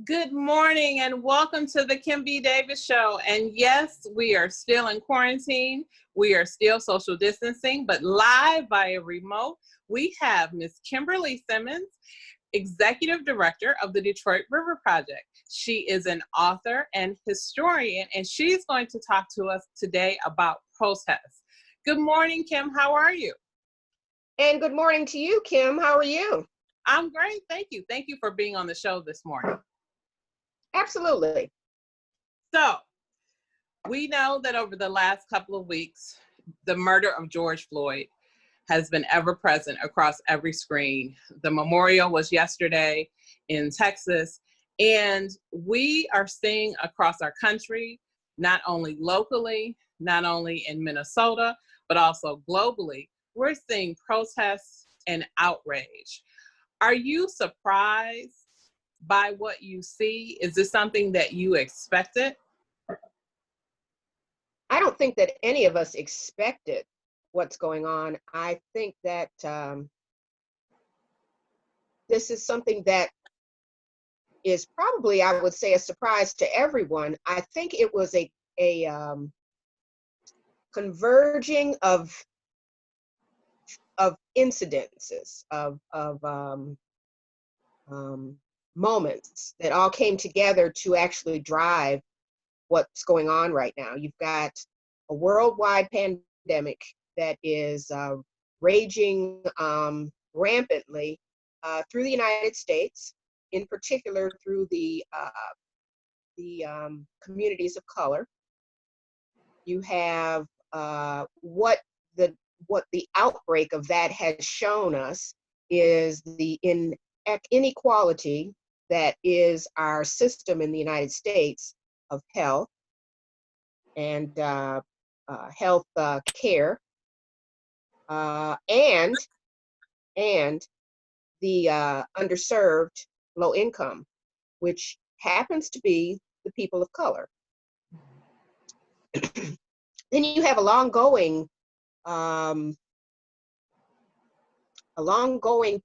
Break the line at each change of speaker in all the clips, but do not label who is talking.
Good morning and welcome to the Kim B. Davis Show. And yes, we are still in quarantine. We are still social distancing, but live via remote, we have Miss Kimberly Simmons, Executive Director of the Detroit River Project. She is an author and historian, and she's going to talk to us today about protests. Good morning, Kim. How are you?
And good morning to you, Kim. How are you?
I'm great. Thank you. Thank you for being on the show this morning.
Absolutely.
So, we know that over the last couple of weeks, the murder of George Floyd has been ever present across every screen. The memorial was yesterday in Texas, and we are seeing across our country, not only locally, not only in Minnesota, but also globally, we're seeing protests and outrage. Are you surprised by what you see? Is this something that you expected?
I don't think that any of us expected what's going on. I think that this is something that is probably, I would say, a surprise to everyone. I think it was a converging of incidences, of moments that all came together to actually drive what's going on right now. You've got a worldwide pandemic that is raging rampantly through the United States, in particular through the communities of color. You have what the outbreak of that has shown us is the inequality that is our system in the United States of health and health care, and the underserved low income, which happens to be the people of color. Then you have a long going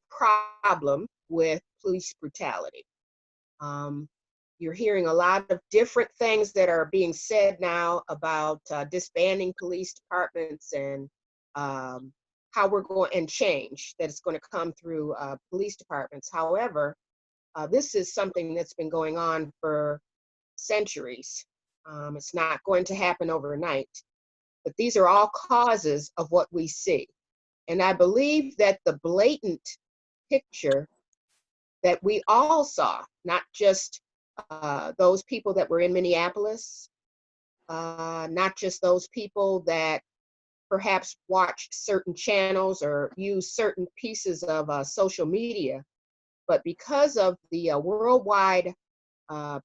problem with police brutality. You're hearing a lot of different things that are being said now about disbanding police departments and how we're going and change that is going to come through police departments. However, this is something that's been going on for centuries. It's not going to happen overnight, but these are all causes of what we see. And I believe that the blatant picture that we all saw, not just those people that were in Minneapolis, not just those people that perhaps watched certain channels or used certain pieces of social media, but because of the worldwide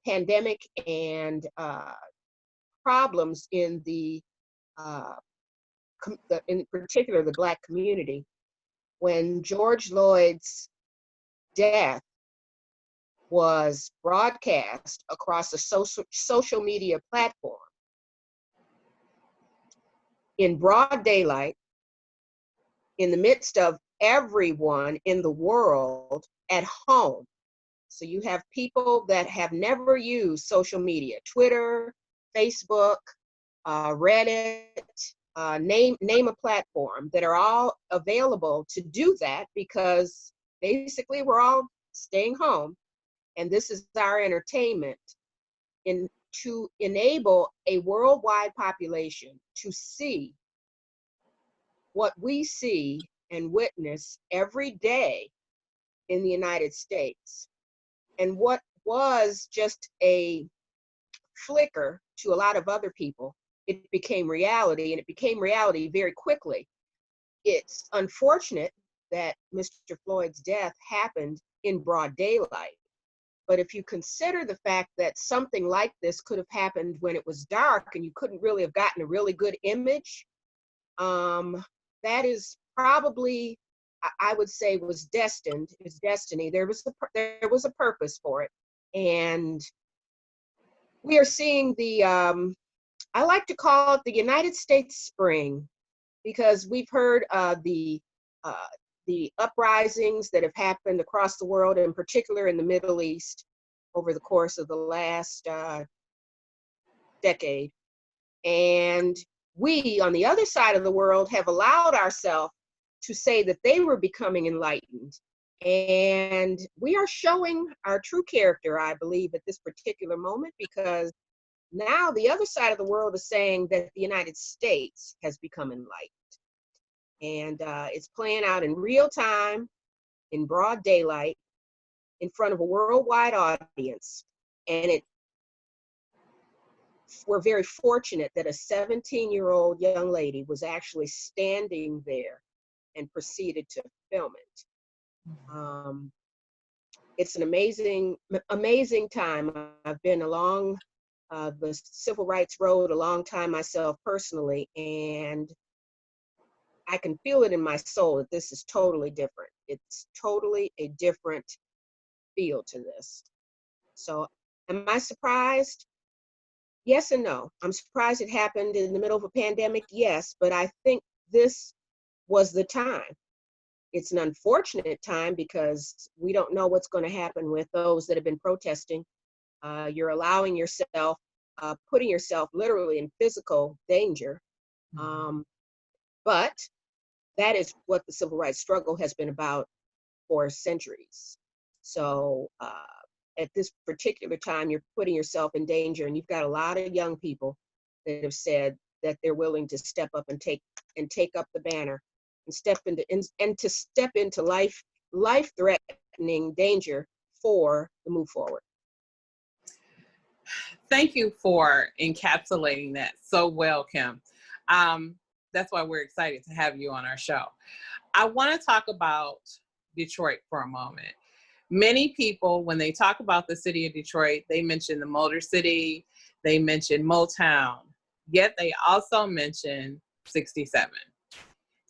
pandemic and problems in in particular the Black community, when George Floyd's death was broadcast across a social media platform in broad daylight, in the midst of everyone in the world at home. So you have people that have never used social media, Twitter, Facebook, Reddit, name a platform, that are all available to do that because basically we're all staying home. And this is our entertainment, to enable a worldwide population to see what we see and witness every day in the United States. And what was just a flicker to a lot of other people, it became reality, and it became reality very quickly. It's unfortunate that Mr. Floyd's death happened in broad daylight. But if you consider the fact that something like this could have happened when it was dark and you couldn't really have gotten a really good image, that is probably, I would say, was destined. It's destiny. There was a purpose for it, and we are seeing I like to call it the United States Spring, because we've heard the uprisings that have happened across the world, in particular in the Middle East. over the course of the last decade. And we, on the other side of the world, have allowed ourselves to say that they were becoming enlightened. And we are showing our true character, I believe, at this particular moment, because now the other side of the world is saying that the United States has become enlightened. And it's playing out in real time, in broad daylight, in front of a worldwide audience. And we're very fortunate that a 17-year-old young lady was actually standing there and proceeded to film it. It's an amazing time. I've been along the civil rights road a long time myself personally, and I can feel it in my soul that this is totally different. It's totally a different feel to this. So am I surprised? Yes and no. I'm surprised it happened in the middle of a pandemic, yes, but I think this was the time. It's an unfortunate time because we don't know what's going to happen with those that have been protesting. You're allowing yourself, putting yourself literally in physical danger. But that is what the civil rights struggle has been about for centuries. So at this particular time, you're putting yourself in danger, and you've got a lot of young people that have said that they're willing to step up and take up the banner and step into life-threatening danger for the move forward.
Thank you for encapsulating that so well, Kim. That's why we're excited to have you on our show. I want to talk about Detroit for a moment. Many people, when they talk about the city of Detroit, they mention the Motor City, they mention Motown, yet they also mention 67,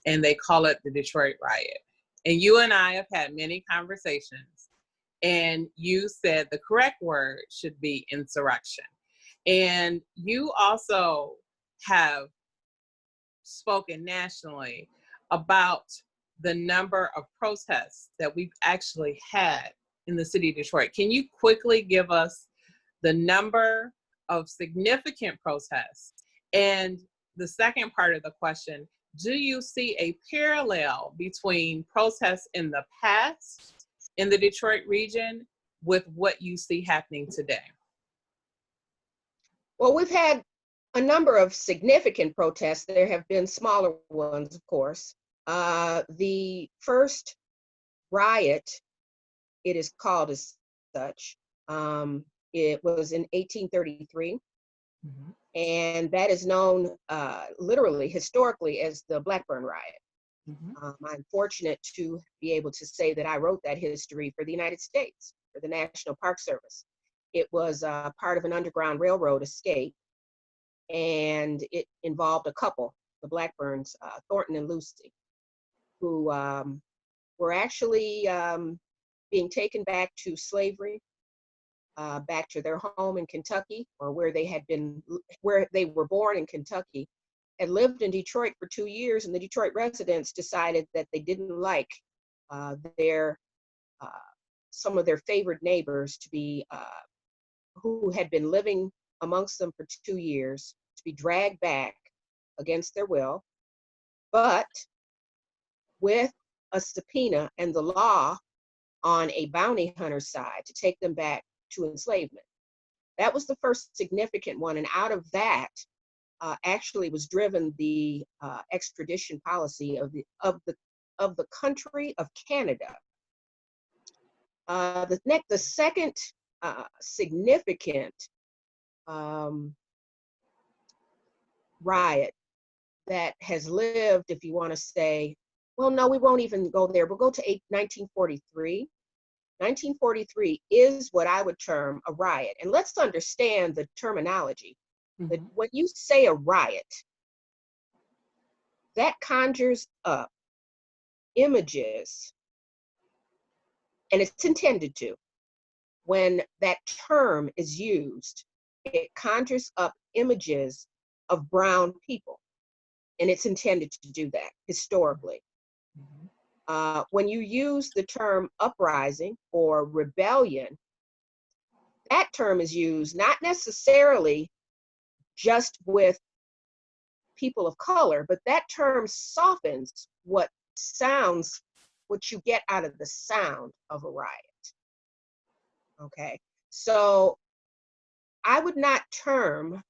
and they call it the Detroit riot. And you and I have had many conversations, and you said the correct word should be insurrection. And you also have spoken nationally about the number of protests that we've actually had in the city of Detroit. Can you quickly give us the number of significant protests? And the second part of the question, do you see a parallel between protests in the past in the Detroit region with what you see happening today?
Well, we've had a number of significant protests. There have been smaller ones, of course. The first riot, it is called as such, it was in 1833. Mm-hmm. And that is known literally, historically, as the Blackburn Riot. Mm-hmm. I'm fortunate to be able to say that I wrote that history for the United States, for the National Park Service. It was part of an Underground Railroad escape, and it involved a couple, the Blackburns, Thornton and Lucy, who were actually being taken back to slavery, back to their home in Kentucky, or where they were born in Kentucky, and lived in Detroit for 2 years. And the Detroit residents decided that they didn't like some of their favored neighbors to be who had been living amongst them for 2 years, to be dragged back against their will, but with a subpoena and the law on a bounty hunter's side to take them back to enslavement. That was the first significant one, and out of that actually was driven the extradition policy of the country of Canada. The second significant riot that has lived, if you want to say, well, no, we won't even go there. We'll go to 1943. 1943 is what I would term a riot. And let's understand the terminology. Mm-hmm. That when you say a riot, that conjures up images, and it's intended to. When that term is used, it conjures up images of brown people, and it's intended to do that historically. Mm-hmm. When you use the term uprising or rebellion, that term is used not necessarily just with people of color, but that term softens what you get out of the sound of a riot. Okay, so I would not term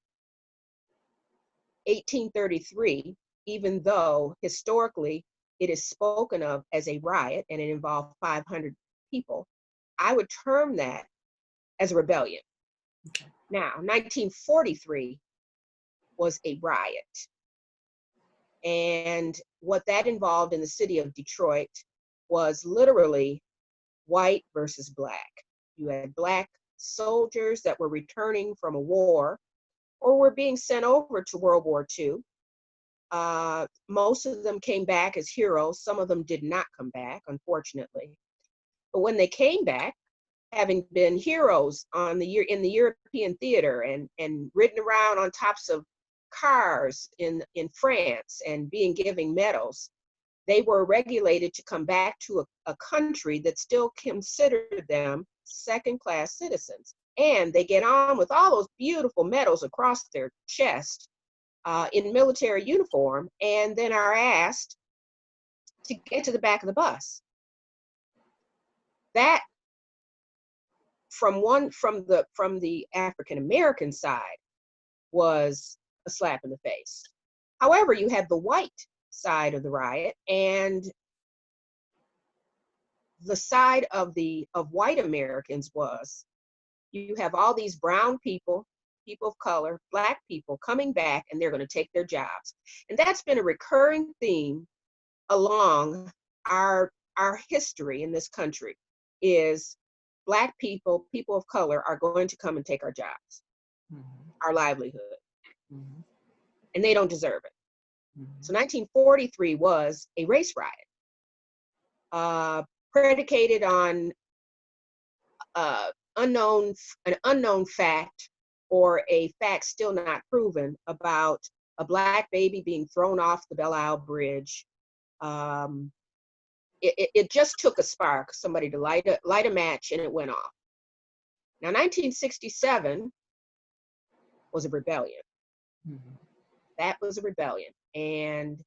1833, even though historically it is spoken of as a riot and it involved 500 people, I would term that as a rebellion.
Okay.
Now, 1943 was a riot. And what that involved in the city of Detroit was literally white versus black. You had black soldiers that were returning from a war or were being sent over to World War II. Most of them came back as heroes. Some of them did not come back, unfortunately. But when they came back, having been heroes in the European theater and ridden around on tops of cars in France and being given medals, they were regulated to come back to a country that still considered them second-class citizens. And they get on with all those beautiful medals across their chest in military uniform, and then are asked to get to the back of the bus. That, from the African American side, was a slap in the face. However, you had the white side of the riot, and the side of white Americans was, you have all these brown people, people of color, black people coming back, and they're going to take their jobs. And that's been a recurring theme along our history in this country, is black people, people of color are going to come and take our jobs, our livelihood, and they don't deserve it. So 1943 was a race riot, predicated on an unknown fact, or a fact still not proven, about a black baby being thrown off the Belle Isle Bridge. It just took a spark, somebody to light a match, and it went off. Now, 1967 was a rebellion. That was a rebellion. And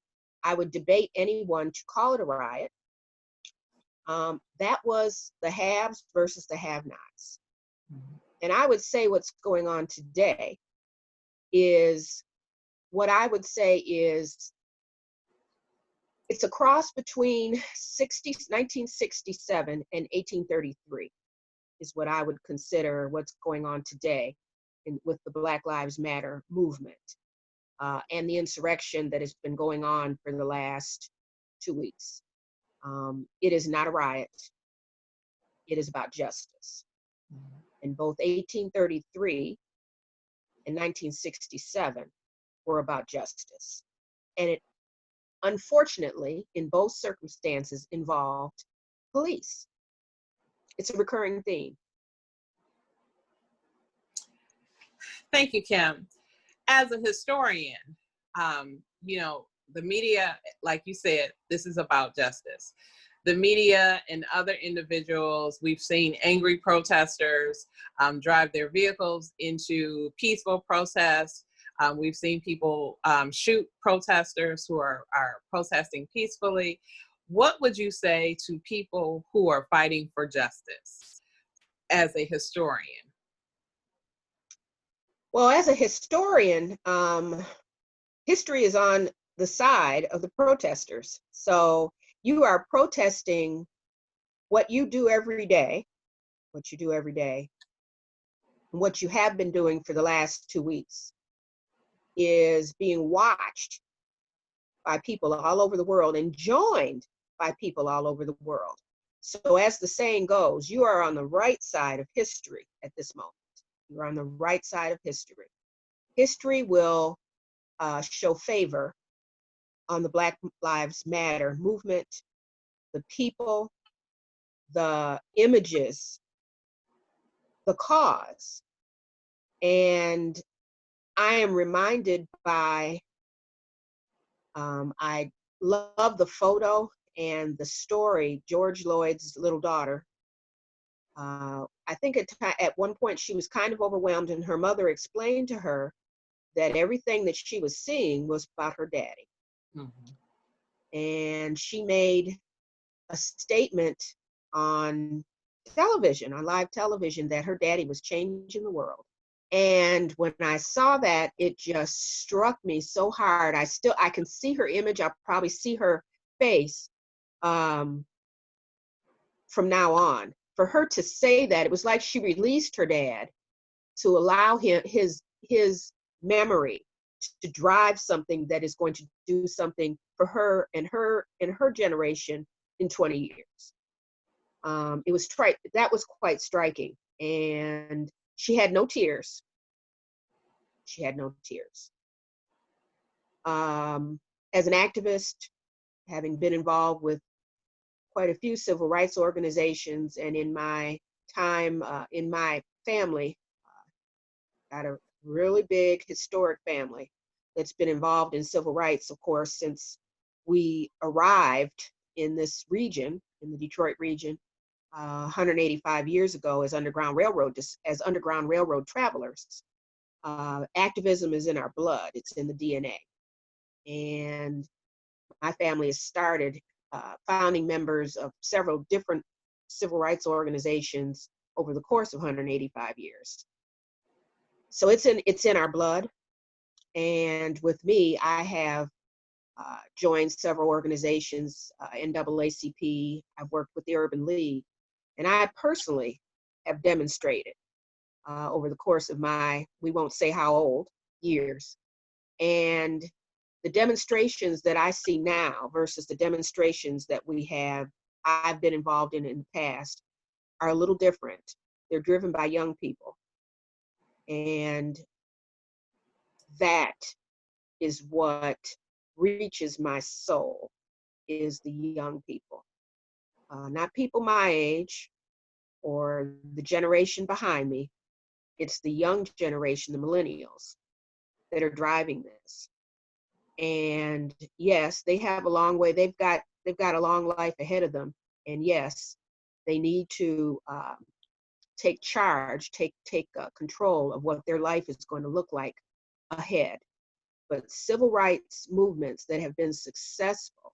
I would debate anyone to call it a riot. That was the haves versus the have-nots. And I would say what's going on today is, it's a cross between 1967 and 1833 is what I would consider what's going on today with the Black Lives Matter movement and the insurrection that has been going on for the last 2 weeks. It is not a riot. It is about justice. And both 1833 and 1967 were about justice. And it, unfortunately, in both circumstances, involved police. It's a recurring theme.
Thank you, Kim. As a historian, the media, like you said, this is about justice. The media and other individuals, we've seen angry protesters drive their vehicles into peaceful protests. We've seen people shoot protesters who are protesting peacefully. What would you say to people who are fighting for justice as a historian?
Well, as a historian, history is on the side of the protesters. So you are protesting what you do every day, and what you have been doing for the last 2 weeks is being watched by people all over the world and joined by people all over the world. So as the saying goes, you are on the right side of history at this moment. You're on the right side of history. History will show favor on the Black Lives Matter movement, the people, the images, the cause. And I am reminded by, I love the photo and the story, George Floyd's little daughter. I I think at one point she was kind of overwhelmed, and her mother explained to her that everything that she was seeing was about her daddy. And she made a statement on television, on live television, that her daddy was changing the world. And when I saw that, it just struck me so hard. I can see her image. I'll probably see her face from now on. For her to say that, it was like she released her dad to allow him his memory to drive something that is going to do something for her and her generation in 20 years. That was quite striking. And she had no tears. She had no tears. As an activist, having been involved with quite a few civil rights organizations, and in my time in my family, got a really big historic family that's been involved in civil rights, of course, since we arrived in this region, in the Detroit region, 185 years ago as Underground Railroad travelers. Activism is in our blood. It's in the DNA. And my family has started founding members of several different civil rights organizations over the course of 185 years. So it's in our blood. And with me, I have joined several organizations, NAACP. I've worked with the Urban League, and I personally have demonstrated over the course of my, we won't say how old, years. And the demonstrations that I see now versus the demonstrations that I've been involved in the past, are a little different. They're driven by young people. And that is what reaches my soul, is the young people. Not people my age or the generation behind me. It's the young generation, the millennials, that are driving this. And yes, they have a long way. They've got a long life ahead of them. And yes, they need to take charge, take control of what their life is going to look like ahead. But civil rights movements that have been successful,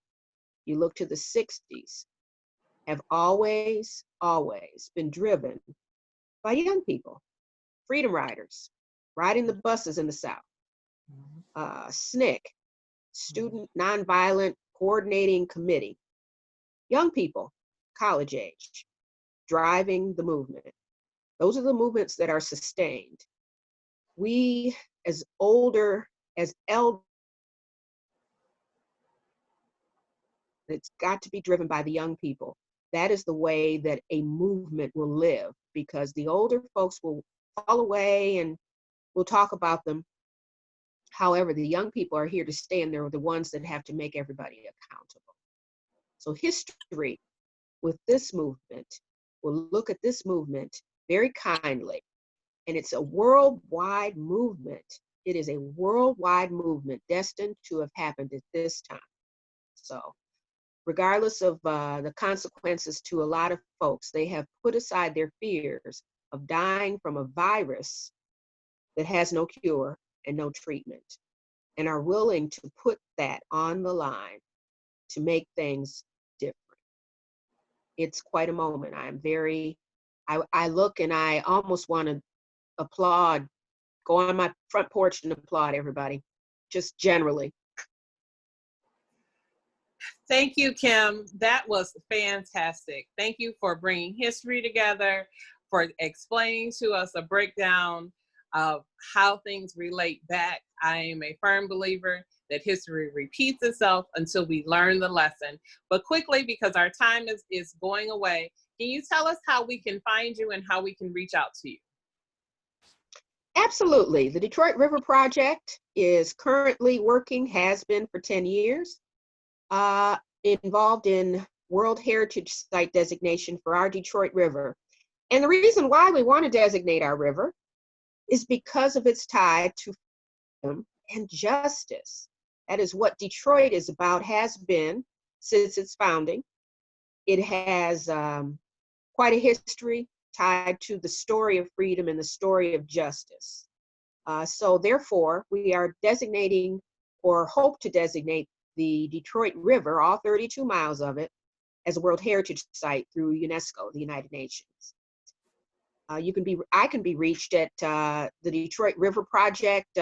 you look to the 60s, have always been driven by young people. Freedom riders, riding the buses in the South. SNCC, Student Nonviolent Coordinating Committee. Young people, college age, driving the movement. Those are the movements that are sustained. We, as elders, it's got to be driven by the young people. That is the way that a movement will live, because the older folks will fall away and we'll talk about them. However, the young people are here to stay, and they're the ones that have to make everybody accountable. So history with this movement will look at this movement very kindly. And it's a worldwide movement. It is a worldwide movement destined to have happened at this time. So regardless of the consequences to a lot of folks, they have put aside their fears of dying from a virus that has no cure and no treatment, and are willing to put that on the line to make things different. It's quite a moment. I look and I almost want to applaud, go on my front porch and applaud everybody, just generally.
Thank you, Kim. That was fantastic. Thank you for bringing history together, for explaining to us a breakdown of how things relate back. I am a firm believer that history repeats itself until we learn the lesson. But quickly, because our time is going away, can you tell us how we can find you and how we can reach out to you?
Absolutely. The Detroit River Project is currently working, has been for 10 years, involved in World Heritage Site designation for our Detroit River. And the reason why we want to designate our river is because of its tie to freedom and justice. That is what Detroit is about, has been since its founding. It has quite a history tied to the story of freedom and the story of justice. So therefore, we are designating or hope to designate the Detroit River, all 32 miles of it, as a World Heritage Site through UNESCO, the United Nations. I can be reached at the Detroit River Project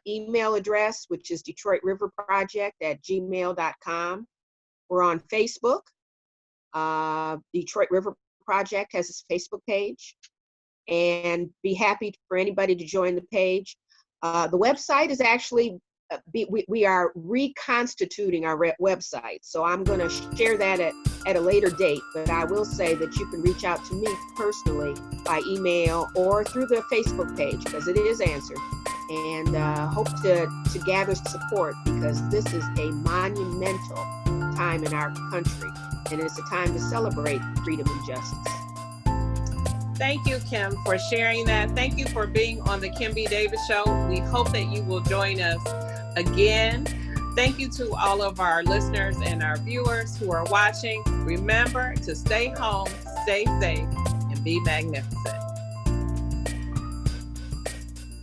email address, which is detroitriverproject@gmail.com. We're on Facebook. Detroit River Project has its Facebook page, and be happy for anybody to join the page. The website is actually, we are reconstituting our website, so I'm going to share that at a later date, but I will say that you can reach out to me personally by email or through the Facebook page, because it is answered, and hope to gather support, because this is a monumental time in our country, and it's a time to celebrate freedom and justice.
Thank you, Kim, for sharing that. Thank you for being on the Kim B. Davis Show. We hope that you will join us again. Thank you to all of our listeners and our viewers who are watching. Remember to stay home, stay safe, and be magnificent.